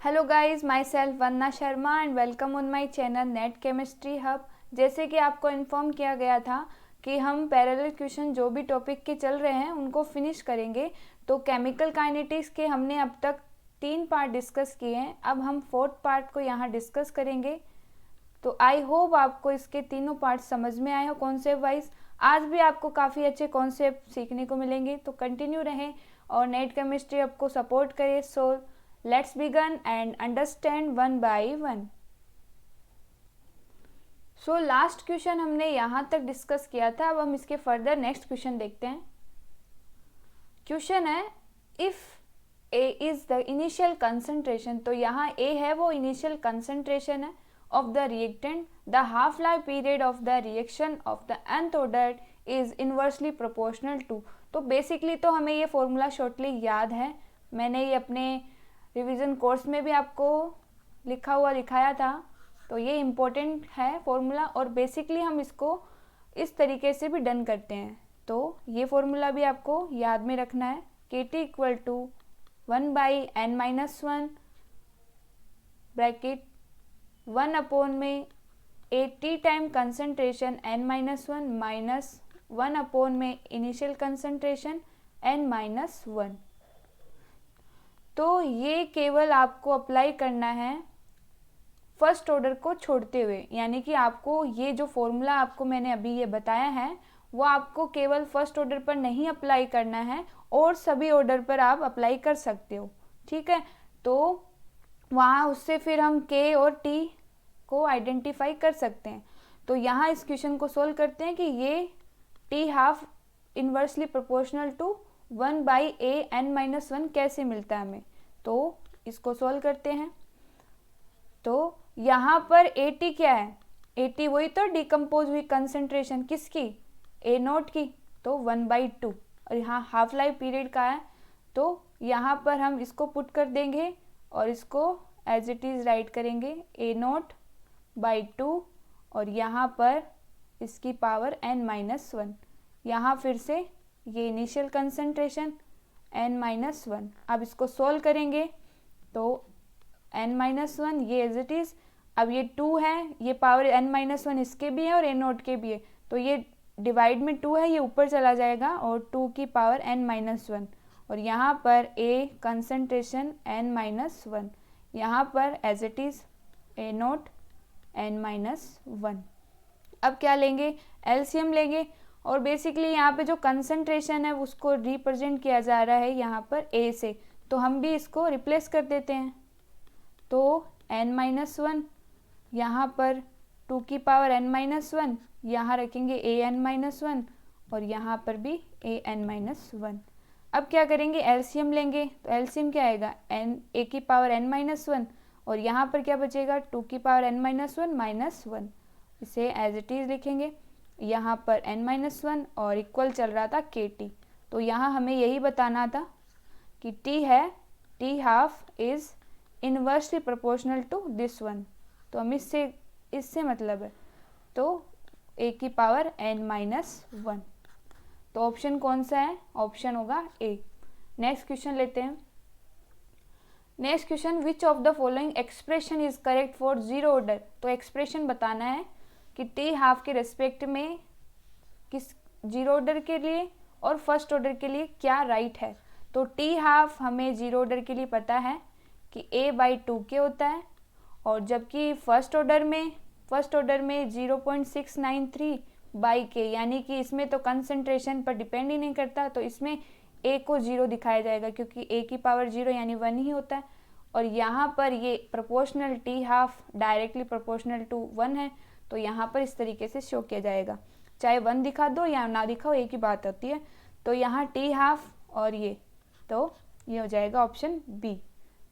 Hello guys, my self Vandana Sharma and welcome on my channel net chemistry hub. जैसे कि आपको inform किया गया था कि हम पैरेलल क्वेश्चन जो भी टॉपिक के चल रहे हैं उनको फिनिश करेंगे। तो केमिकल काइनेटिक्स के हमने अब तक 3 पार्ट डिस्कस किए हैं, अब हम 4th पार्ट को यहाँ डिस्कस करेंगे। तो आई होप आपको इसके तीनों पार्ट समझ में आए हो कॉन्सेप्ट वाइज। आज भी आपको काफ़ी अच्छे कॉन्सेप्ट सीखने को मिलेंगे, तो कंटिन्यू रहें और नेट केमिस्ट्री आपको सपोर्ट करे। So let's begin and understand one by one. So last question हमने यहाँ तक डिस्कस किया था, अब हम इसके फर्दर नेक्स्ट क्वेश्चन देखते हैं। क्वेश्चन है if A is the initial concentration, तो यहाँ ए है वो इनिशियल कंसंट्रेशन है of the reactant, the half life period of the reaction of the nth order is inversely proportional to। तो बेसिकली तो हमें ये फॉर्मूला शॉर्टली याद है, मैंने ये अपने रिवीजन कोर्स में भी आपको लिखा हुआ दिखाया था। तो ये इम्पोर्टेंट है फॉर्मूला और बेसिकली हम इसको इस तरीके से भी डन करते हैं। तो ये फॉर्मूला भी आपको याद में रखना है। KT equal to 1/n-1 bracket 1 upon में a t time concentration n-1 minus 1 upon में इनिशियल कंसंट्रेशन n-1। तो ये केवल आपको अप्लाई करना है फर्स्ट ऑर्डर को छोड़ते हुए, यानी कि आपको ये जो फॉर्मूला आपको मैंने अभी ये बताया है वो आपको केवल फर्स्ट ऑर्डर पर नहीं अप्लाई करना है और सभी ऑर्डर पर आप अप्लाई कर सकते हो, ठीक है। तो वहाँ उससे फिर हम K और T को आइडेंटिफाई कर सकते हैं। तो यहाँ इस क्वेश्चन को सोल्व करते हैं कि ये T half inversely proportional to 1/n-1 कैसे मिलता है हमें। तो इसको सोल्व करते हैं। तो यहाँ पर AT क्या है, AT वही तो डिकम्पोज हुई कंसंट्रेशन किसकी, A0 की, तो 1/2। और यहाँ हाफ लाइफ पीरियड का है, तो यहाँ पर हम इसको पुट कर देंगे और इसको एज इट इज़ राइट करेंगे A0/2 और यहाँ पर इसकी पावर n-1। यहाँ फिर से ये इनिशियल कंसंट्रेशन n-1। अब इसको सोल्व करेंगे तो n-1 ये एज इट इज़, अब ये 2 है, ये पावर n-1 इसके भी है और A0 के भी है, तो ये डिवाइड में 2 है, ये ऊपर चला जाएगा और 2 की पावर n-1 और यहाँ पर A कंसंट्रेशन n-1, यहाँ पर as it is A0 n-1। अब क्या लेंगे, एलसीएम लेंगे और बेसिकली यहाँ पे जो कंसंट्रेशन है उसको रिप्रेजेंट किया जा रहा है यहाँ पर A से, तो हम भी इसको रिप्लेस कर देते हैं। तो n-1 यहाँ पर 2 की पावर n-1, यहाँ रखेंगे an-1 और यहाँ पर भी an-1। अब क्या करेंगे, एलसीएम लेंगे, तो एलसीएम क्या आएगा, A की पावर n-1 और यहाँ पर क्या बचेगा 2 की पावर n-1 माइनस 1, इसे एज इट इज़ लिखेंगे। यहाँ पर n-1 और इक्वल चल रहा था KT, तो यहाँ हमें यही बताना था कि T है, T half is inversely proportional to this one, तो हम इससे मतलब है, तो A की पावर n-1। तो ऑप्शन कौन सा है, ऑप्शन होगा A। नेक्स्ट क्वेश्चन लेते हैं। Next question, which of the following expression is correct for zero order. तो एक्सप्रेशन बताना है कि T हाफ के रेस्पेक्ट में किस जीरो ऑर्डर के लिए और फर्स्ट ऑर्डर के लिए क्या राइट है। तो T हाफ हमें जीरो ऑर्डर के लिए पता है कि A/2K होता है, और जबकि फर्स्ट ऑर्डर में 0.693/K, यानी कि इसमें तो कंसंट्रेशन पर डिपेंड ही नहीं करता, तो इसमें A को 0 दिखाया जाएगा क्योंकि A की पावर 0 यानी 1 ही होता है। और यहाँ पर ये proportional T half directly proportional to 1 है, तो यहाँ पर इस तरीके से शो किया जाएगा, चाहे 1 दिखा दो या ना दिखाओ एक ही बात होती है। तो यहाँ T हाफ और ये, तो ये हो जाएगा ऑप्शन B।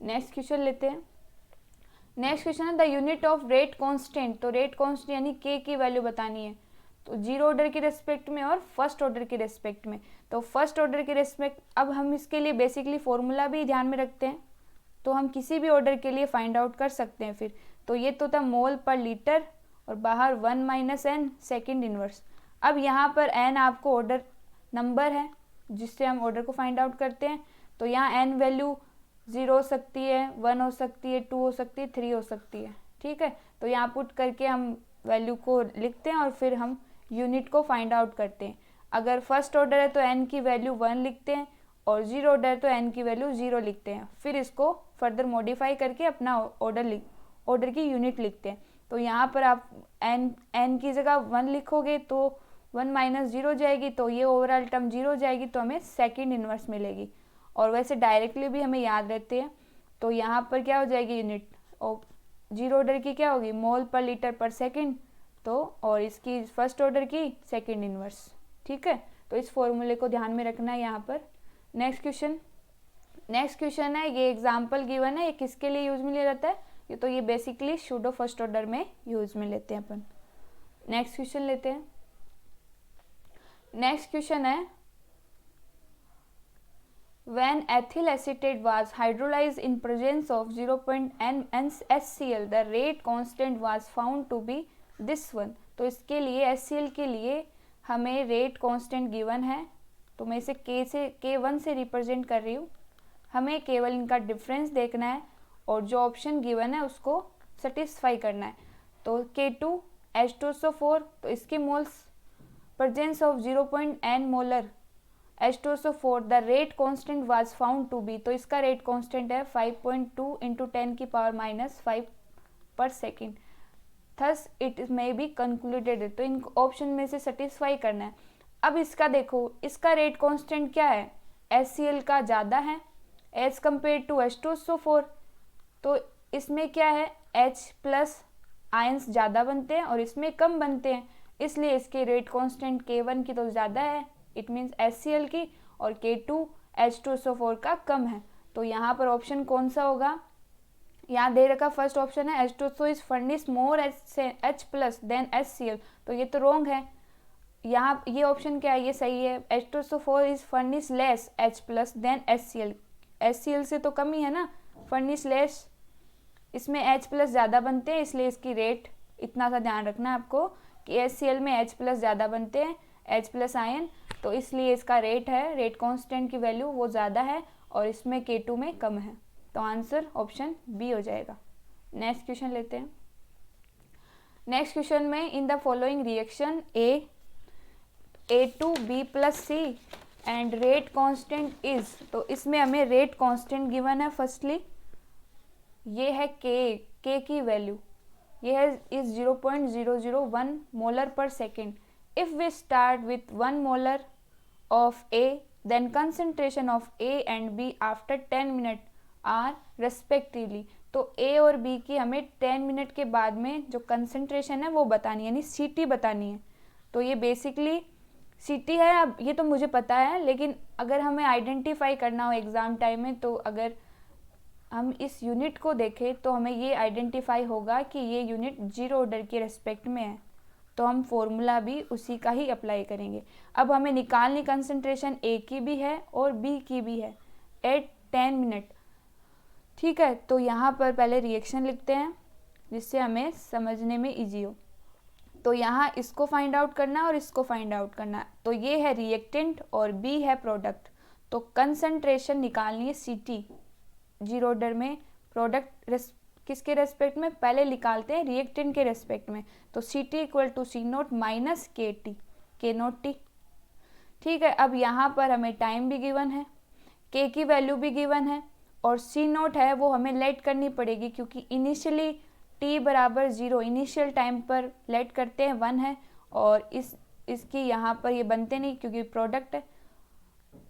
नेक्स्ट क्वेश्चन लेते हैं। नेक्स्ट क्वेश्चन है the unit of rate constant. तो रेट कांस्टेंट यानी K की वैल्यू बतानी है, तो जीरो ऑर्डर के रेस्पेक्ट में और फर्स्ट ऑर्डर के रेस्पेक्ट में। तो फर्स्ट ऑर्डर के रेस्पेक्ट, अब हम इसके लिए बेसिकली फॉर्मूला भी ध्यान में रखते हैं, तो हम किसी भी ऑर्डर के लिए फाइंड आउट कर सकते हैं फिर। तो ये तो था मोल पर लीटर और बाहर 1 - n सेकेंड इनवर्स। अब यहाँ पर n आपको ऑर्डर नंबर है जिससे हम ऑर्डर को फाइंड आउट करते हैं, तो यहाँ n वैल्यू 0 हो सकती है, 1 हो सकती है, 2 हो सकती है, 3 हो सकती है। ठीक है, तो यहाँ पुट करके हम वैल्यू को लिखते हैं और फिर हम यूनिट को फाइंड आउट करते हैं। अगर फर्स्ट ऑर्डर है तो n की वैल्यू 1 लिखते हैं और जीरो ऑर्डर है तो n की वैल्यू 0 लिखते हैं। फिर इसको फर्दर मॉडिफाई करके अपना ऑर्डर की यूनिट लिखते हैं। तो यहाँ पर आप n की जगह 1 लिखोगे तो 1 माइनस 0 जाएगी, तो ये ओवरऑल टर्म 0 हो जाएगी, तो हमें सेकेंड इन्वर्स मिलेगी। और वैसे डायरेक्टली भी हमें याद रहते हैं। तो यहाँ पर क्या हो जाएगी यूनिट, और जीरो ऑर्डर की क्या होगी, मोल पर लीटर पर सेकेंड, तो और इसकी फर्स्ट ऑर्डर की सेकेंड इन्वर्स। ठीक है, तो इस फॉर्मूले को ध्यान में रखना है यहाँ पर। नेक्स्ट क्वेश्चन है, ये एग्जाम्पल गिवन है, ये किसके लिए यूज में लिया जाता है, ये तो ये बेसिकली सूडो फर्स्ट ऑर्डर में यूज में लेते हैं अपन। नेक्स्ट क्वेश्चन लेते हैं। नेक्स्ट क्वेश्चन है, when ethyl acetate was hydrolyzed in presence of 0.n HCl, the rate constant was found to be this one। तो इसके लिए HCl के लिए हमें रेट कांस्टेंट गिवन है, तो मैं इसे K1 से रिप्रेजेंट कर रही हूँ। हमें केवल इनका डिफरेंस देखना है और जो ऑप्शन गिवन है उसको सेटिस्फाई करना है। तो K2 H2SO4, तो इसके moles presence of 0.n molar H2SO4, the rate constant was found to be, तो इसका रेट कांस्टेंट है 5.2 इंटू 10 की पावर माइनस 5 पर second. Thus it may be concluded, तो इन ऑप्शन में से सेटिस्फाई करना है। अब इसका देखो, इसका रेट कांस्टेंट क्या है, HCl का ज़्यादा है एज कम्पेयर टू H2SO4, तो इसमें क्या है H प्लस आयंस ज़्यादा बनते हैं और इसमें कम बनते हैं, इसलिए इसके रेट कांस्टेंट K1 की तो ज़्यादा है, इट मीन्स HCl की, और K2 H2SO4 का कम है। तो यहाँ पर ऑप्शन कौन सा होगा, यहाँ दे रखा फर्स्ट ऑप्शन है H2SO is furnish more H plus than HCl, तो ये तो रॉन्ग है। यहाँ ये ऑप्शन क्या है, ये सही है, H2SO4 is furnish less H plus than HCl, HCl से तो कम ही है ना, फर्निश लेस, इसमें H प्लस ज़्यादा बनते हैं, इसलिए इसकी रेट, इतना सा ध्यान रखना है आपको कि HCl में H प्लस ज़्यादा बनते हैं, H प्लस आयन, तो इसलिए इसका रेट है, रेट कांस्टेंट की वैल्यू वो ज़्यादा है और इसमें K2 में कम है, तो आंसर ऑप्शन बी हो जाएगा। नेक्स्ट क्वेश्चन लेते हैं। नेक्स्ट क्वेश्चन में, in the following reaction A2B plus C and rate constant is, तो इसमें हमें रेट कांस्टेंट गिवन है। फर्स्टली ये है K की वैल्यू, ये है इज 0.001 मोलर पर second. If we start with 1 molar of A, then concentration of A and B after 10 minutes are respectively, तो A और B की हमें 10 मिनट के बाद में जो कंसंट्रेशन है वो बतानी है, यानी CT बतानी है। तो ये बेसिकली CT है, अब ये तो मुझे पता है, लेकिन अगर हमें आइडेंटिफाई करना हो एग्ज़ाम टाइम में, तो अगर हम इस यूनिट को देखें तो हमें ये आइडेंटिफाई होगा कि ये यूनिट जीरो ऑर्डर के रेस्पेक्ट में है, तो हम फॉर्मूला भी उसी का ही अप्लाई करेंगे। अब हमें निकालनी कंसंट्रेशन A की भी है और B की भी है एट 10 मिनट। ठीक है, तो यहाँ पर पहले रिएक्शन लिखते हैं जिससे हमें समझने में इजी हो। तो यहाँ इसको फाइंड आउट करना है और इसको फाइंड आउट करना है। तो ये है रिएक्टेंट और B है प्रोडक्ट, तो कंसंट्रेशन निकालनी है CT जीरो ऑर्डर में, प्रोडक्ट किसके रेस्पेक्ट में, पहले निकालते हैं रिएक्टेंट के रेस्पेक्ट में। तो CT equal to C0 minus K0T। ठीक है, अब यहाँ पर हमें टाइम भी गिवन है, K की वैल्यू भी गिवन है, और C0 है वो हमें लेट करनी पड़ेगी क्योंकि इनिशियली T बराबर 0 इनिशियल टाइम पर लेट करते हैं 1 है, और इसकी यहाँ पर ये बनते नहीं क्योंकि प्रोडक्ट है।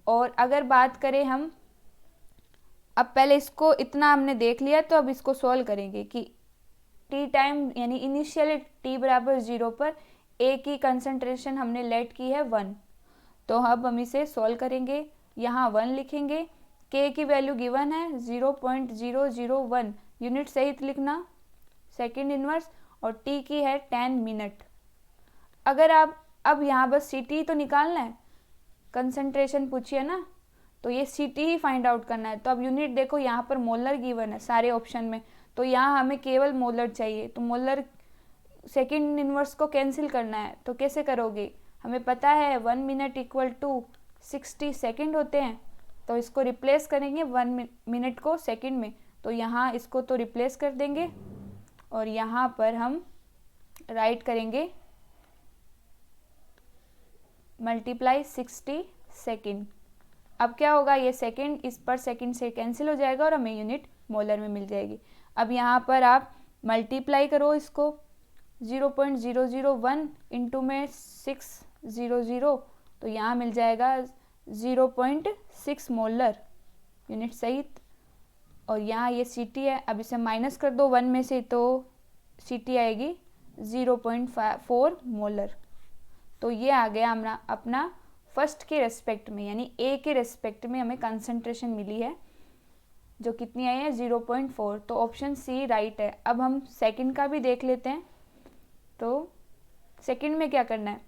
और अगर बात करें हम, अब पहले इसको इतना हमने देख लिया, तो अब इसको सॉल्व करेंगे कि T टाइम यानी इनिशियल T बराबर 0 पर A की कंसंट्रेशन हमने लेट की है 1, तो अब हम इसे सॉल्व करेंगे। यहाँ 1 लिखेंगे, K की वैल्यू गिवन है 0.001 यूनिट सहित लिखना सेकेंड इनवर्स, और T की है 10 मिनट। अगर आप अब यहाँ बस CT तो निकालना है, कंसंट्रेशन पूछिए ना, तो ये CT ही फाइंड आउट करना है। तो अब यूनिट देखो, यहाँ पर मोलर गिवन है सारे ऑप्शन में, तो यहाँ हमें केवल मोलर चाहिए, तो मोलर सेकेंड इनवर्स को कैंसिल करना है, तो कैसे करोगे, हमें पता है 1 मिनट इक्वल टू 60 सेकेंड होते हैं, तो इसको रिप्लेस करेंगे 1 मिनट को सेकंड में, तो यहाँ इसको तो रिप्लेस कर देंगे और यहाँ पर हम राइट करेंगे मल्टीप्लाई 60 सेकेंड। अब क्या होगा, ये सेकेंड इस पर सेकेंड से कैंसिल हो जाएगा और हमें यूनिट मोलर में मिल जाएगी। अब यहाँ पर आप मल्टीप्लाई करो इसको 0.001 इंटू में 600, तो यहाँ मिल जाएगा 0.6 मोलर यूनिट सहित। और यहाँ ये CT है, अब इसे माइनस कर दो 1 में से, तो CT आएगी 0.4 मोलर। तो ये आ गया हमारा अपना फर्स्ट के रेस्पेक्ट में, यानी A के रेस्पेक्ट में हमें कंसंट्रेशन मिली है जो कितनी आई है 0.4, तो ऑप्शन C राइट है। अब हम सेकंड का भी देख लेते हैं। तो सेकंड में क्या करना है,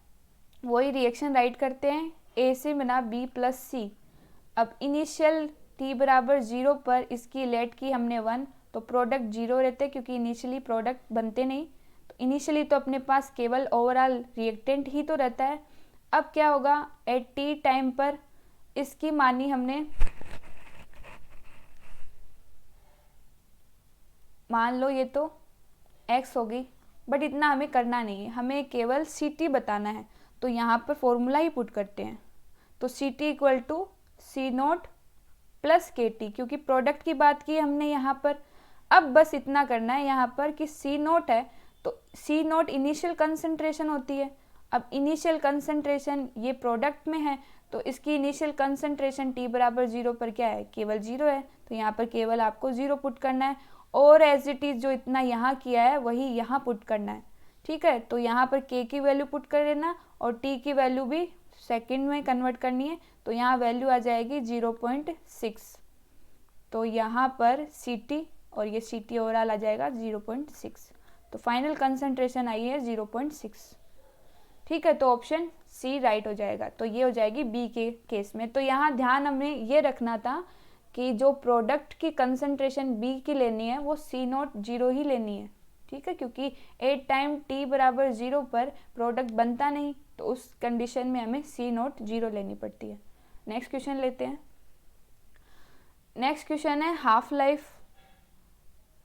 वही रिएक्शन राइट करते हैं, A से बना B प्लस C। अब इनिशियल t बराबर 0 पर इसकी लेट की हमने 1, तो प्रोडक्ट 0 रहते क्योंकि इनिशियली प्रोडक्ट बनते नहीं, तो इनिशियली तो अपने पास केवल ओवरऑल रिएक्टेंट ही तो रहता है। अब क्या होगा, एट t टाइम पर इसकी मानी हमने, मान लो ये तो x होगी, बट इतना हमें करना नहीं है, हमें केवल CT बताना है। तो यहाँ पर फॉर्मूला ही पुट करते हैं, तो CT equal to C0 plus KT, क्योंकि प्रोडक्ट की बात की हमने यहाँ पर। अब बस इतना करना है यहाँ पर कि C0 है, तो C0 इनिशियल कंसंट्रेशन होती है। अब इनिशियल कंसंट्रेशन ये प्रोडक्ट में है, तो इसकी इनिशियल कंसंट्रेशन t बराबर 0 पर क्या है, केवल 0 है, तो यहाँ पर केवल आपको 0 पुट करना है, और एज इट इज़ जो इतना यहाँ किया है वही यहाँ पुट करना है। ठीक है, तो यहाँ पर k की वैल्यू पुट कर देना और t की वैल्यू भी सेकंड में कन्वर्ट करनी है, तो यहाँ वैल्यू आ जाएगी 0.6। तो यहाँ पर CT और ये CT ओवरऑल आ जाएगा 0.6, तो फाइनल कंसंट्रेशन आई है 0.6। ठीक है, तो ऑप्शन C राइट हो जाएगा। तो ये हो जाएगी B के केस में। तो यहाँ ध्यान हमें ये रखना था कि जो प्रोडक्ट की कंसंट्रेशन B की लेनी है वो C0 0 ही लेनी है। ठीक है, क्योंकि एट टाइम t बराबर 0 पर प्रोडक्ट बनता नहीं, तो उस कंडीशन में हमें C0 0 लेनी पड़ती है। नेक्स्ट क्वेश्चन लेते हैं। नेक्स्ट क्वेश्चन है हाफ लाइफ।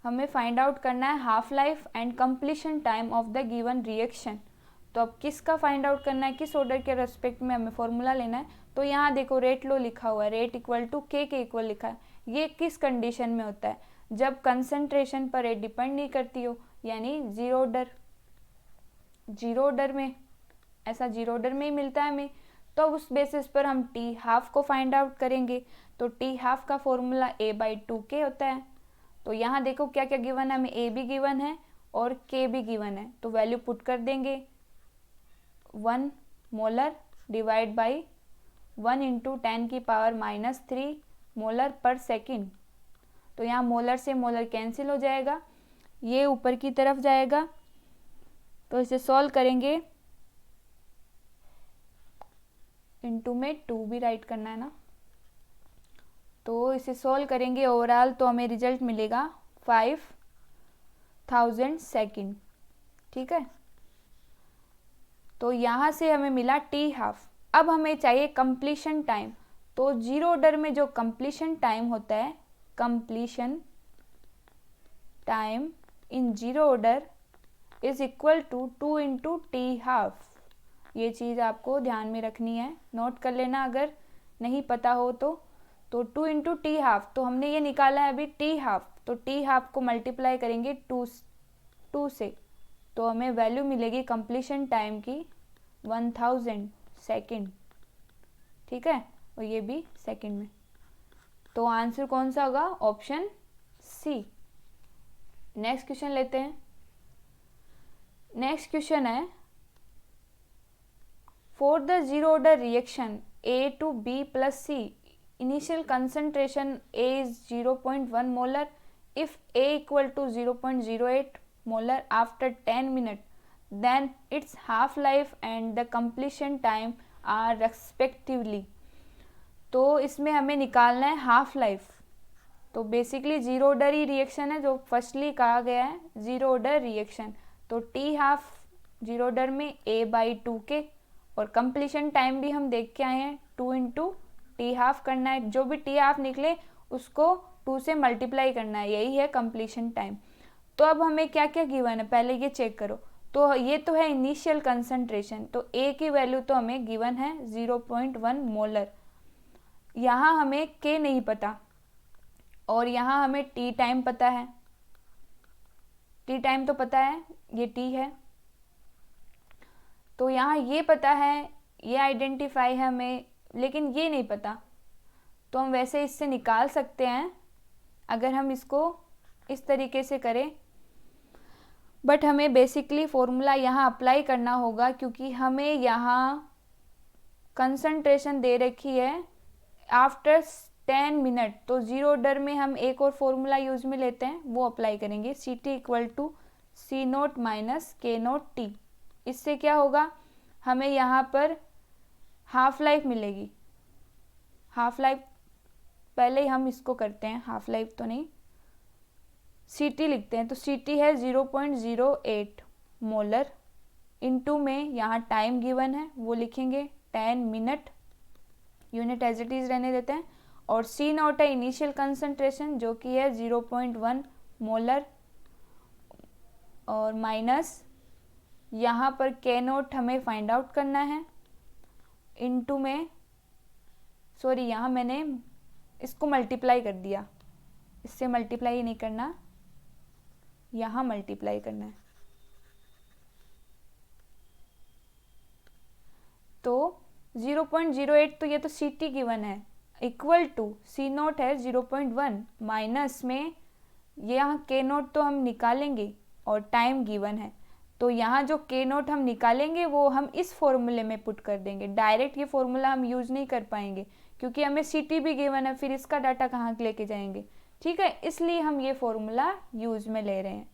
हमें फाइंड आउट करना है half life and completion time of the given reaction. तो अब किसका फाइंड आउट करना है, किस ऑर्डर के रेस्पेक्ट में हमें फॉर्मूला लेना है। तो यहाँ देखो रेट लो लिखा हुआ है, रेट इक्वल टू K के इक्वल लिखा है। ये किस कंडीशन में होता है, जब कंसंट्रेशन पर रेट डिपेंड नहीं करती हो, यानी जीरो ऑर्डर में, ऐसा जीरो ऑर्डर में ही मिलता है हमें। तो उस बेसिस पर हम टी हाफ को फाइंड आउट करेंगे। तो टी हाफ का फॉर्मूला A/2K होता है। तो यहाँ देखो क्या क्या गिवन है, हमें A भी गिवन है और K भी गिवन है, तो वैल्यू पुट कर देंगे 1 molar divide by 1 into 10⁻³ molar पर सेकेंड। तो यहाँ मोलर से मोलर कैंसिल हो जाएगा, ये ऊपर की तरफ जाएगा, तो इसे सॉल्व करेंगे, इंटू में 2 भी राइट करना है ना, तो इसे सॉल्व करेंगे ओवरऑल, तो हमें रिजल्ट मिलेगा 5000 सेकेंड। ठीक है, तो यहाँ से हमें मिला टी हाफ। अब हमें चाहिए कंप्लीशन टाइम। तो जीरो ऑर्डर में जो कंप्लीशन टाइम होता है, completion time in zero order is equal to 2 into t half. ये चीज़ आपको ध्यान में रखनी है, नोट कर लेना अगर नहीं पता हो तो 2 इंटू टी हाफ, तो हमने ये निकाला है अभी टी हाफ, तो टी हाफ को मल्टीप्लाई करेंगे 2 से, तो हमें वैल्यू मिलेगी कंप्लीशन टाइम की 1000 सेकेंड। ठीक है, और ये भी सेकेंड में, तो आंसर कौन सा होगा, ऑप्शन सी। नेक्स्ट क्वेश्चन लेते हैं। नेक्स्ट क्वेश्चन है for the zero order reaction A to B plus C initial concentration A is 0.1 molar if A equal to 0.08 molar after 10 minutes, then its half life and the completion time are respectively। तो इसमें हमें निकालना है half life. तो basically zero order ही reaction है जो firstly कहा गया है, जीरो ऑर्डर रिएक्शन। तो टी हाफ जीरो ऑर्डर में A/2K, और कंप्लीशन टाइम भी हम देख के आए हैं 2 इंटू टी हाफ करना है, जो भी टी हाफ निकले उसको 2 से मल्टीप्लाई करना है, यही है कंप्लीशन टाइम। तो अब हमें क्या क्या गिवन है पहले ये चेक करो। तो ये तो है इनिशियल कंसंट्रेशन, तो ए की वैल्यू तो हमें गिवन है 0.1 मोलर। यहाँ हमें के नहीं पता और यहाँ हमें टी टाइम पता है, टी टाइम तो पता है, ये टी है। तो यहाँ ये पता है, ये आइडेंटिफाई है हमें, लेकिन ये नहीं पता। तो हम वैसे इससे निकाल सकते हैं अगर हम इसको इस तरीके से करें, बट हमें बेसिकली फॉर्मूला यहाँ अप्लाई करना होगा क्योंकि हमें यहाँ कंसंट्रेशन दे रखी है आफ्टर 10 मिनट। तो जीरो ऑर्डर में हम एक और फॉर्मूला यूज में लेते हैं, वो अप्लाई करेंगे, C t equal to C naught minus k naught t. इससे क्या होगा, हमें यहाँ पर हाफ लाइफ मिलेगी। हाफ लाइफ पहले ही हम इसको करते हैं, हाफ लाइफ तो नहीं, सी टी लिखते हैं। तो सी टी है 0.08 मोलर, इनटू में यहाँ टाइम गिवन है वो लिखेंगे 10 minute, unit as it is रहने देते हैं। और सी नॉट है इनिशियल कंसंट्रेशन जो कि है 0.1 मोलर, और माइनस यहाँ पर के नोट हमें फाइंड आउट करना है, इनटू में, सॉरी यहाँ मैंने इसको मल्टीप्लाई कर दिया, इससे मल्टीप्लाई नहीं करना, यहाँ मल्टीप्लाई करना है। तो 0.08 तो ये तो सी टी गिवन है, इक्वल टू सी नोट है 0.1 माइनस में यहाँ के नोट तो हम निकालेंगे और टाइम गिवन है। तो यहाँ जो के नोट हम निकालेंगे वो हम इस फॉर्मूले में पुट कर देंगे, डायरेक्ट ये फॉर्मूला हम यूज़ नहीं कर पाएंगे क्योंकि हमें सी टी भी गिवन है, फिर इसका डाटा कहाँ लेके जाएंगे, ठीक है, इसलिए हम ये फॉर्मूला यूज़ में ले रहे हैं।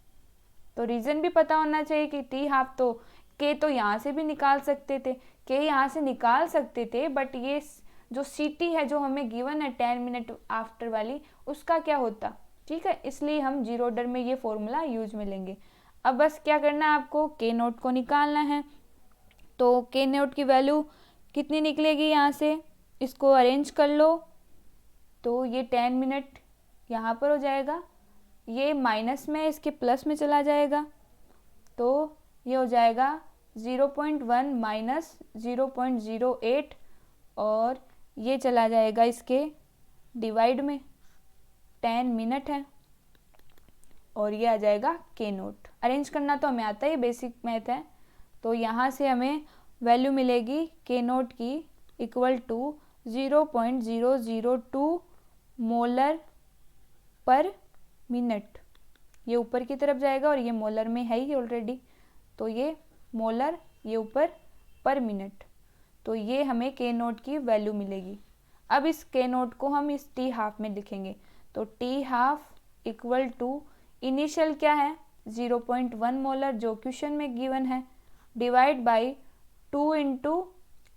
तो रीज़न भी पता होना चाहिए कि टी हाफ तो के तो यहाँ से भी निकाल सकते थे, के यहाँ से निकाल सकते थे, बट ये जो सी टी है जो हमें गिवन है 10 मिनट आफ्टर वाली, उसका क्या होता, ठीक है, इसलिए हम जीरो ऑर्डर में ये फॉर्मूला यूज में लेंगे। अब बस क्या करना है आपको, के नोट को निकालना है। तो के नोट की वैल्यू कितनी निकलेगी यहाँ से, इसको अरेंज कर लो। तो ये 10 मिनट यहाँ पर हो जाएगा, ये माइनस में इसके प्लस में चला जाएगा, तो ये हो जाएगा 0.1 माइनस 0.08 और ये चला जाएगा इसके डिवाइड में, 10 मिनट है और ये आ जाएगा के नोट। अरेंज करना तो हमें आता है, बेसिक मैथ है। तो यहाँ से हमें वैल्यू मिलेगी के नोट की इक्वल टू 0.002 मोलर पर मिनट, ये ऊपर की तरफ जाएगा और ये मोलर में है ही ऑलरेडी, तो ये मोलर, ये ऊपर पर मिनट, तो ये हमें के नोट की वैल्यू मिलेगी। अब इस के नोट को हम इस टी हाफ में लिखेंगे, तो t half equal to initial क्या है 0.1 मोलर जो क्वेश्चन में गिवन है, डिवाइड बाई 2 इंटू,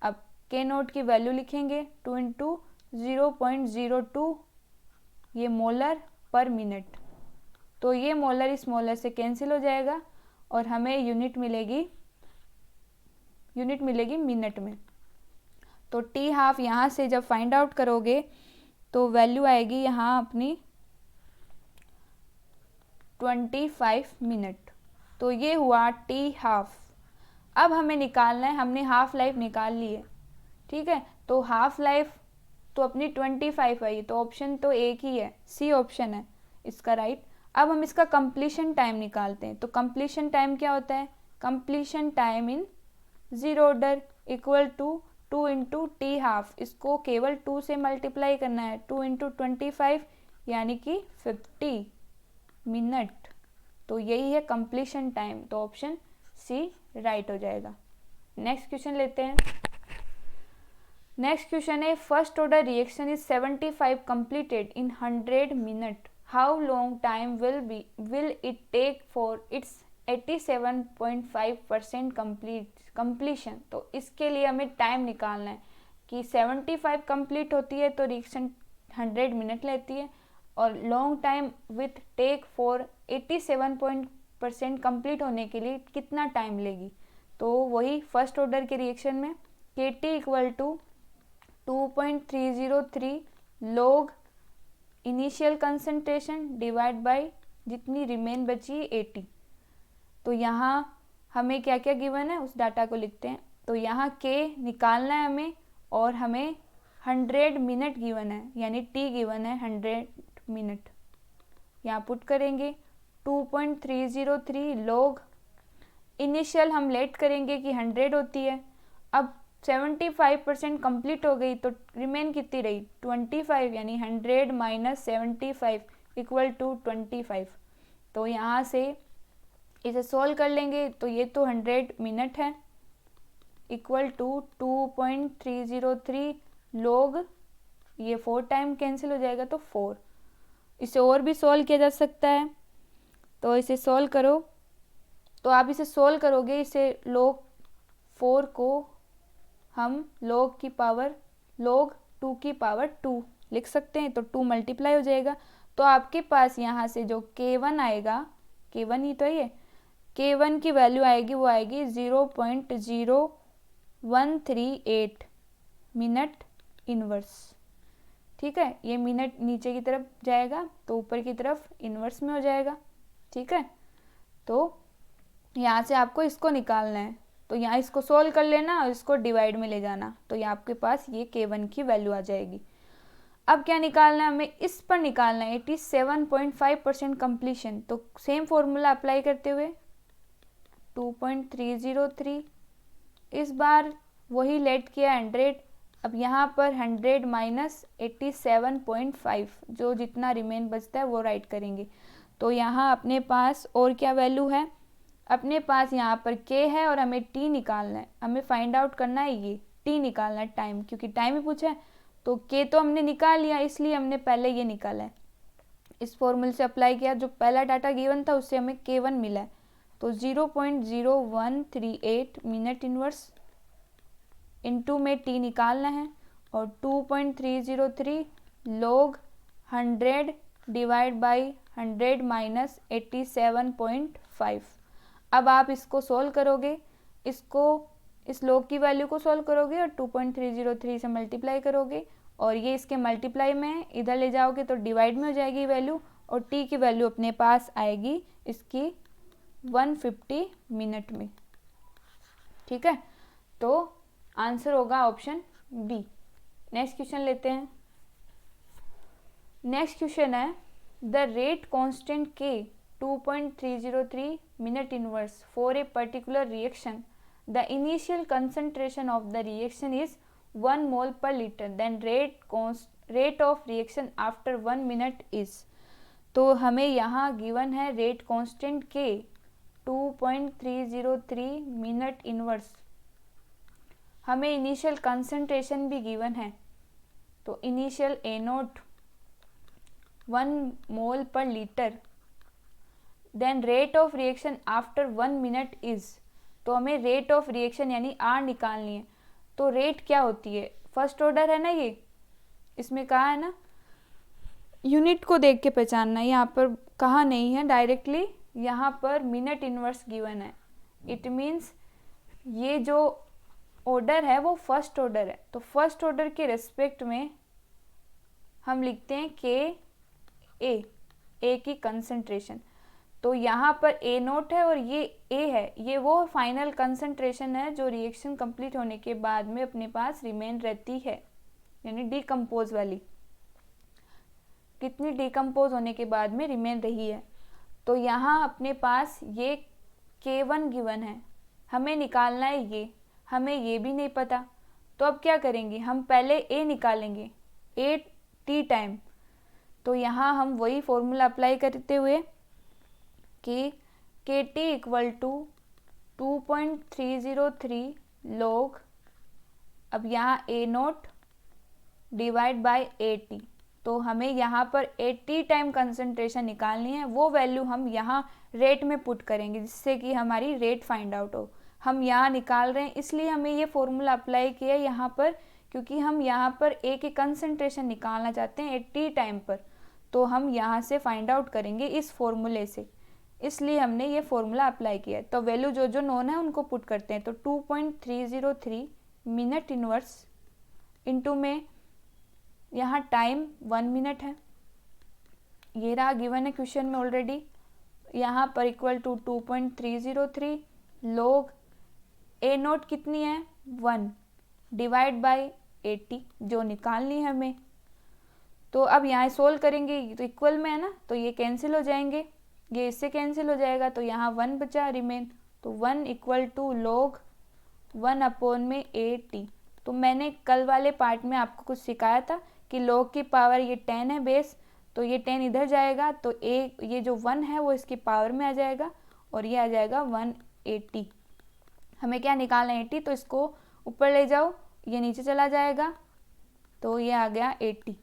अब के नोट की वैल्यू लिखेंगे 2 इंटू 0.02 ये मोलर पर मिनट, तो ये मोलर इस मोलर से कैंसिल हो जाएगा और हमें यूनिट मिलेगी मिनट में। तो टी हाफ यहाँ से जब फाइंड आउट करोगे तो वैल्यू आएगी यहाँ अपनी 25 मिनट, तो ये हुआ टी हाफ। अब हमें निकालना है, हमने हाफ लाइफ निकाल ली है, ठीक है, तो हाफ लाइफ तो अपनी 25 आई, तो ऑप्शन तो एक ही है, सी ऑप्शन है इसका राइट। अब हम इसका कंप्लीशन टाइम निकालते हैं, तो कंप्लीशन टाइम क्या होता है, completion time in zero order equal to 2 into t half, इसको केवल 2 से मल्टीप्लाई करना है, 2 इंटू 25 यानी कि 50 मिनट, तो यही है कंप्लीशन टाइम, तो ऑप्शन सी राइट हो जाएगा। नेक्स्ट क्वेश्चन लेते हैं। नेक्स्ट क्वेश्चन है, first order reaction is 75 completed in 100 minute, how long time will it take for its 87.5% completion। तो इसके लिए हमें टाइम निकालना है कि 75 कंप्लीट होती है तो रिएक्शन 100 मिनट लेती है, और long time with take for 87% complete होने के लिए कितना टाइम लेगी। तो वही फर्स्ट ऑर्डर के रिएक्शन में k t equal to 2.303 log initial concentration divide by जितनी रिमेन बची है 80। तो यहाँ हमें क्या क्या गिवन है उस डाटा को लिखते हैं। तो यहाँ k निकालना है हमें और हमें 100 मिनट गिवन है, यानी t गिवन है 100 मिनट। यहाँ पुट करेंगे 2.303 log इनिशियल हम लेट करेंगे कि 100 होती है। अब 75% कंप्लीट हो गई तो रिमेन कितनी रही 25, यानी 100 माइनस 75 इक्वल टू 25। तो यहाँ से इसे सोल्व कर लेंगे तो ये तो 100 मिनट है इक्वल टू 2.303 log, ये 4 टाइम कैंसिल हो जाएगा तो 4। इसे और भी सोल्व किया जा सकता है, तो इसे सोल्व करो। तो आप इसे सोल्व करोगे, इसे log 4 को हम log 2 की पावर 2 लिख सकते हैं, तो 2 मल्टीप्लाई हो जाएगा। तो आपके पास यहाँ से जो k1 आएगा, k1 ही तो है ये, k1 की वैल्यू आएगी वो आएगी 0.0138 मिनट इनवर्स। ठीक है, ये मिनट नीचे की तरफ जाएगा तो ऊपर की तरफ इनवर्स में हो जाएगा। ठीक है, तो यहाँ से आपको इसको निकालना है, तो यहाँ इसको सोल्व कर लेना और इसको डिवाइड में ले जाना, तो ये आपके पास ये k1 की वैल्यू आ जाएगी। अब क्या निकालना है हमें, इस पर निकालना है 87.5% कंप्लीशन। तो सेम फॉर्मूला अप्लाई करते हुए 2.303, इस बार वही लेट किया 100। अब यहाँ पर 100 माइनस 87.5, जो जितना रिमेन बचता है वो राइट करेंगे। तो यहाँ अपने पास और क्या वैल्यू है, अपने पास यहाँ पर k है और हमें t निकालना है, हमें फाइंड आउट करना है ये t निकालना है टाइम, क्योंकि टाइम ही पूछा है। तो k तो हमने निकाल लिया, इसलिए हमने पहले ये निकाला है, इस फॉर्मूले से अप्लाई किया, जो पहला डाटा गिवन था उससे हमें k1 मिला है। तो 0.0138 मिनट इनवर्स इनटू में t निकालना है और 2.303 log 100 डिवाइड बाई 100 माइनस 87.5। अब आप इसको सोल्व करोगे, इसको इस log की वैल्यू को सोल्व करोगे और 2.303 से मल्टीप्लाई करोगे, और ये इसके मल्टीप्लाई में है, इधर ले जाओगे तो डिवाइड में हो जाएगी वैल्यू, और t की वैल्यू अपने पास आएगी इसकी 150 मिनट में। ठीक है, तो आंसर होगा ऑप्शन बी। नेक्स्ट क्वेश्चन लेते हैं। नेक्स्ट क्वेश्चन है the rate constant k 2.303 minute inverse for a particular reaction. The initial concentration of the reaction is 1 mole per liter. Then rate of reaction after 1 minute is. तो हमें यहाँ given है rate constant k 2.303 minute inverse, हमें initial concentration भी given है। तो initial A0 1 mole पर litre, then rate of reaction after 1 minute is. तो हमें रेट ऑफ रिएक्शन यानी R निकालनी है। तो रेट क्या होती है, फर्स्ट ऑर्डर है ना, ये इसमें कहा है ना यूनिट को देख के पहचानना, यहाँ पर कहा नहीं है डायरेक्टली, यहाँ पर मिनट इनवर्स गिवन है। इट मीन्स ये जो ऑर्डर है वो फर्स्ट ऑर्डर है, तो फर्स्ट ऑर्डर के रेस्पेक्ट में हम लिखते हैं के ए की कंसंट्रेशन। तो यहाँ पर A0 है और ये A है, ये वो फाइनल कंसंट्रेशन है जो रिएक्शन कंप्लीट होने के बाद में अपने पास रिमेन रहती है, यानी डिकम्पोज वाली, कितनी डिकम्पोज होने के बाद में रिमेन रही है। तो यहाँ अपने पास ये K1 गिवन है, हमें निकालना है ये, हमें ये भी नहीं पता। तो अब क्या करेंगे, हम पहले A निकालेंगे, A t टाइम। तो यहाँ हम वही फॉर्मूला अप्लाई करते हुए कि KT इक्वल टू 2.303 log, अब यहाँ A0 डिवाइड बाय 80। तो हमें यहाँ पर 80 टाइम कंसंट्रेशन निकालनी है, वो वैल्यू हम यहाँ रेट में पुट करेंगे जिससे कि हमारी रेट फाइंड आउट हो। हम यहाँ निकाल रहे हैं इसलिए हमें ये फॉर्मूला अप्लाई किया यहाँ पर, क्योंकि हम यहाँ पर A के कंसंट्रेशन निकालना चाहते हैं 80 टाइम पर। तो हम यहाँ से फाइंड आउट करेंगे इस फॉर्मूले से, इसलिए हमने ये फॉर्मूला अप्लाई किया है। तो वैल्यू जो नोन है उनको पुट करते हैं। तो 2.303 मिनट इनवर्स इनटू में यहाँ टाइम 1 मिनट है, ये रहा गिवन है क्वेश्चन में ऑलरेडी। यहाँ पर equal to 2.303 log A naught कितनी है 1 डिवाइड बाय 80 जो निकालनी है हमें। तो अब यहाँ सोल्व करेंगे तो इक्वल में है ना, तो ये कैंसिल हो जाएंगे, ये इससे कैंसिल हो जाएगा, तो यहाँ 1 बचा रिमेन, तो 1 इक्वल टू log 1 अपॉन में 80। तो मैंने कल वाले पार्ट में आपको कुछ सिखाया था कि log की पावर ये 10 है बेस, तो ये 10 इधर जाएगा तो ये जो 1 है वो इसकी पावर में आ जाएगा और ये आ जाएगा 180। हमें क्या निकालना है 80, तो इसको ऊपर ले जाओ, ये नीचे चला जाएगा, तो ये आ गया 80।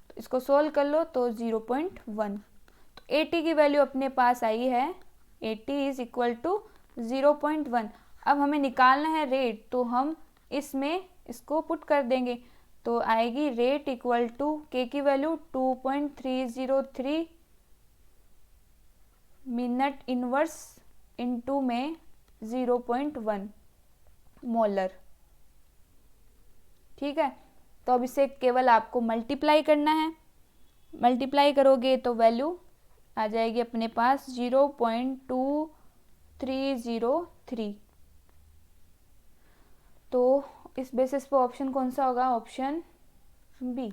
तो इसको सोल्व कर लो तो 0.1, तो 80 की वैल्यू अपने पास आई है, 80 इज इक्वल टू 0.1। अब हमें निकालना है रेट, तो हम इसमें इसको पुट कर देंगे, तो आएगी रेट इक्वल टू के की वैल्यू 2.303 मिनट इनवर्स इनटू में 0.1 मोलर। ठीक है, तो अब इसे केवल आपको मल्टीप्लाई करना है, मल्टीप्लाई करोगे तो वैल्यू आ जाएगी अपने पास 0.2303। तो इस बेसिस पे ऑप्शन कौन सा होगा, ऑप्शन बी।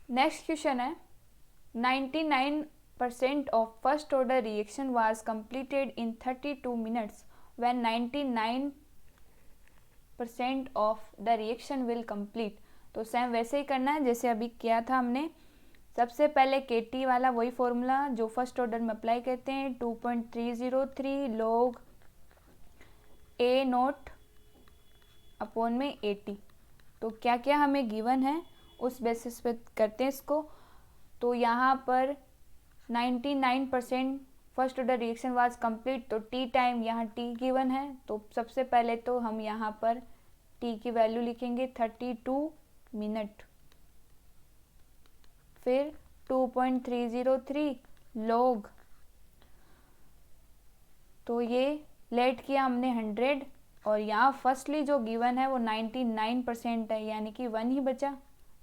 नेक्स्ट क्वेश्चन है 99% of first order reaction was completed in 32 minutes when 99% of the reaction will complete. तो सेम वैसे ही करना है जैसे अभी किया था हमने। सबसे पहले KT वाला वही फॉर्मूला जो फर्स्ट ऑर्डर में अप्लाई करते हैं, 2.303 log ए नोट अपॉन में 80। तो क्या क्या हमें गिवन है उस बेसिस पे करते हैं इसको। तो यहाँ पर 99% first order reaction was complete, तो टी टाइम यहाँ टी गिवन है, तो सबसे पहले तो हम यहाँ पर टी की वैल्यू लिखेंगे 32 मिनट, फिर 2.303 log, तो ये लेट किया हमने 100 और यहाँ फर्स्टली जो गिवन है वो 99% है, यानी कि 1 ही बचा,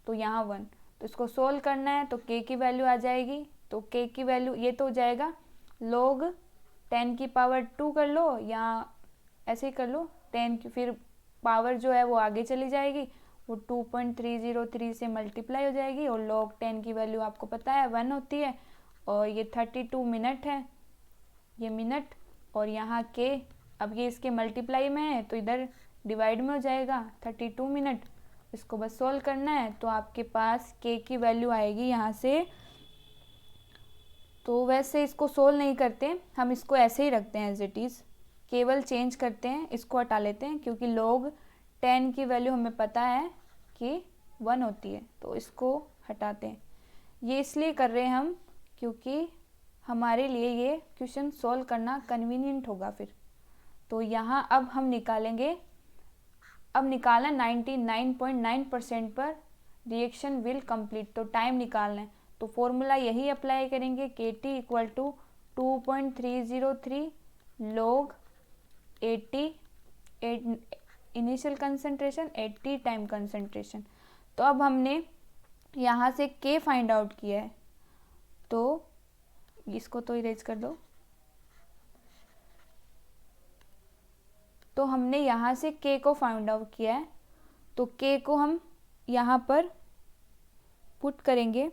तो यहाँ 1। तो इसको सोल्व करना है तो k की वैल्यू आ जाएगी, तो k की वैल्यू ये तो हो जाएगा log 10 की पावर 2 कर लो या ऐसे ही कर लो 10 की, फिर पावर जो है वो आगे चली जाएगी, वो 2.303 से मल्टीप्लाई हो जाएगी और log 10 की वैल्यू आपको पता है 1 होती है, और ये 32 मिनट है, ये मिनट, और यहाँ k अब ये इसके मल्टीप्लाई में है तो इधर डिवाइड में हो जाएगा 32 मिनट। इसको बस सोल्व करना है तो आपके पास k की वैल्यू आएगी यहाँ से। तो वैसे इसको सोल्व नहीं करते, हम इसको ऐसे ही रखते हैं एज इट इज़, केवल चेंज करते हैं, इसको हटा लेते हैं क्योंकि log 10 की वैल्यू हमें पता है कि 1 होती है, तो इसको हटाते हैं। ये इसलिए कर रहे हैं हम क्योंकि हमारे लिए ये क्वेश्चन सोल्व करना कन्वीनियंट होगा फिर। तो यहाँ अब हम निकालेंगे, अब निकालना 99.9% पर रिएक्शन विल कंप्लीट, तो टाइम निकालना है, तो फॉर्मूला यही अप्लाई करेंगे, KT equal to 2.303 log 80 initial concentration 80 time concentration. तो अब हमने यहाँ से K फाइंड आउट किया है, तो इसको तो इरेज कर दो। तो हमने यहाँ से K को फाइंड आउट किया है, तो K को हम यहाँ पर पुट करेंगे,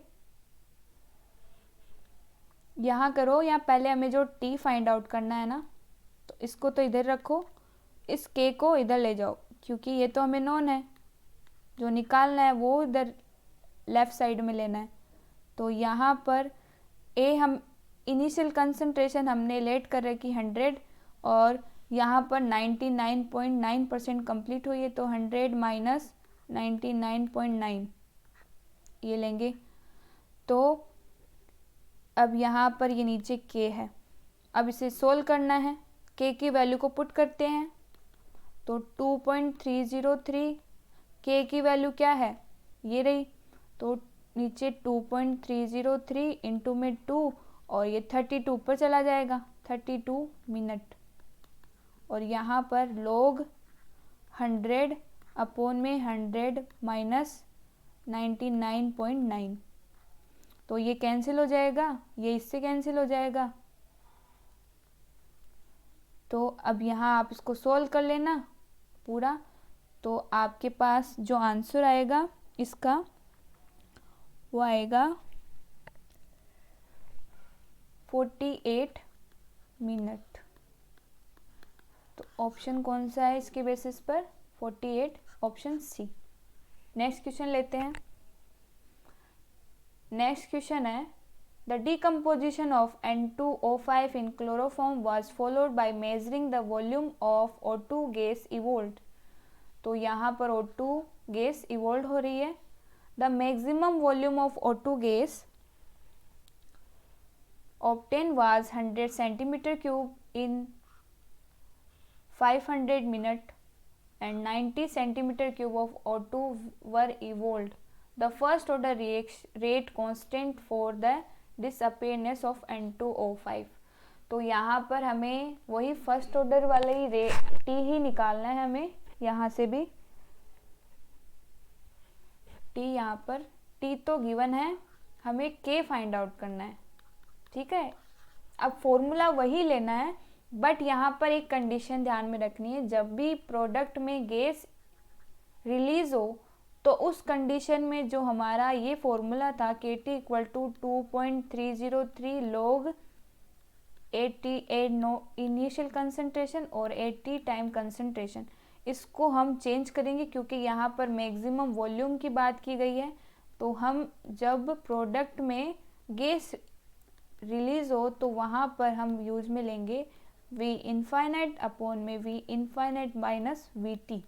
यहाँ करो, या पहले हमें जो T फाइंड आउट करना है ना, तो इसको तो इधर रखो, इस K को इधर ले जाओ क्योंकि ये तो हमें नोन है, जो निकालना है वो इधर लेफ़्ट साइड में लेना है। तो यहाँ पर A हम इनिशियल कंसंट्रेशन हमने लेट कर रखी 100 और यहाँ पर 99.9% कंप्लीट हुई है, तो 100 माइनस 99.9 ये लेंगे। तो अब यहाँ पर ये नीचे K है, अब इसे सोल्व करना है, K की वैल्यू को पुट करते हैं, तो 2.303 K की वैल्यू क्या है ये रही, तो नीचे 2.303 इंटू में 2 और ये 32 पर चला जाएगा 32 मिनट, और यहाँ पर log 100 अपॉन में 100 माइनस 99.9, तो ये कैंसिल हो जाएगा, ये इससे कैंसिल हो जाएगा। तो अब यहाँ आप इसको सोल्व कर लेना पूरा, तो आपके पास जो आंसर आएगा इसका वो आएगा 48 मिनट। तो ऑप्शन कौन सा है इसके बेसिस पर? 48, ऑप्शन सी। नेक्स्ट क्वेश्चन लेते हैं। नेक्स्ट क्वेश्चन है The decomposition of N2O5 in chloroform was followed by measuring the volume of O2 gas evolved। तो यहाँ पर O2 गैस इवोल्व हो रही है। The maximum volume of O2 gas obtained was 100 centimeter cube in 500 minutes and 90 centimeter cube of O2 were evolved. The first order rate constant for the disappearance of N2O5। तो यहाँ पर हमें वही first order वाला ही T ही निकालना है हमें। यहाँ से भी टी, यहाँ पर टी तो गिवन है, हमें के फाइंड आउट करना है। ठीक है, अब फॉर्मूला वही लेना है, बट यहाँ पर एक कंडीशन ध्यान में रखनी है, जब भी प्रोडक्ट में गैस रिलीज हो तो उस कंडीशन में जो हमारा ये फॉर्मूला था KT equal to 2.303 log 80 initial concentration और 80 टाइम कंसंट्रेशन, इसको हम चेंज करेंगे क्योंकि यहाँ पर मैक्सिमम वॉल्यूम की बात की गई है। तो हम जब प्रोडक्ट में गैस रिलीज हो तो वहाँ पर हम यूज में लेंगे V इनफाइनाइट अपॉन में V इनफाइनाइट माइनस VT।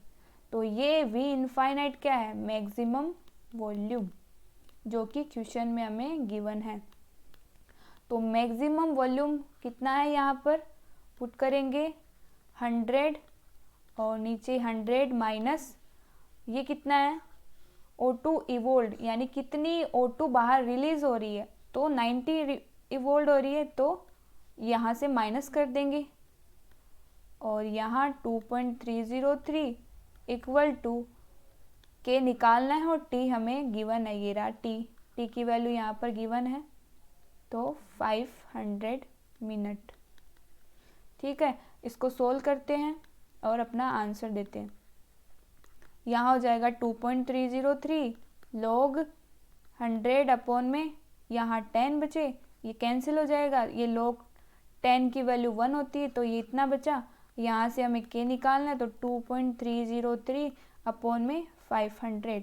तो ये V इनफाइनाइट क्या है? मैक्सिमम वॉल्यूम, जो कि क्वेश्चन में हमें गिवन है। तो मैक्सिमम वॉल्यूम कितना है यहाँ पर पुट करेंगे 100 और नीचे 100 माइनस ये कितना है O2 इवोल्ड, यानी कितनी O2 बाहर रिलीज हो रही है, तो 90 इवोल्ड हो रही है, तो यहाँ से माइनस कर देंगे और यहाँ 2.303 इक्वल टू के निकालना है और टी हमें गिवन है, ये रहा टी की वैल्यू यहाँ पर गिवन है, तो 500 मिनट। ठीक है, इसको सोल्व करते हैं और अपना आंसर देते हैं। यहाँ हो जाएगा 2.303 log 100 अपॉन में यहाँ 10 बचे, ये कैंसिल हो जाएगा, ये log 10 की वैल्यू 1 होती है, तो ये इतना बचा। यहाँ से हमें के निकालना है, तो 2.303 अपॉन में 500,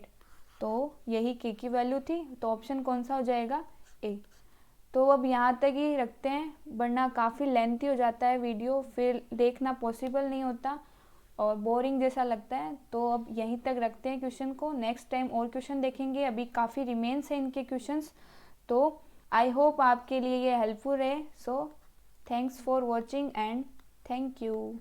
तो यही के की वैल्यू थी, तो ऑप्शन कौन सा हो जाएगा? ए। तो अब यहाँ तक ही रखते हैं, वरना काफ़ी लेंथी हो जाता है वीडियो, फिर देखना पॉसिबल नहीं होता और बोरिंग जैसा लगता है। तो अब यहीं तक रखते हैं क्वेश्चन को, नेक्स्ट टाइम और क्वेश्चन देखेंगे, अभी काफ़ी रिमेन्स हैं इनके क्वेश्चंस। तो आई होप आपके लिए ये हेल्पफुल रहे। So thanks for watching and thank you.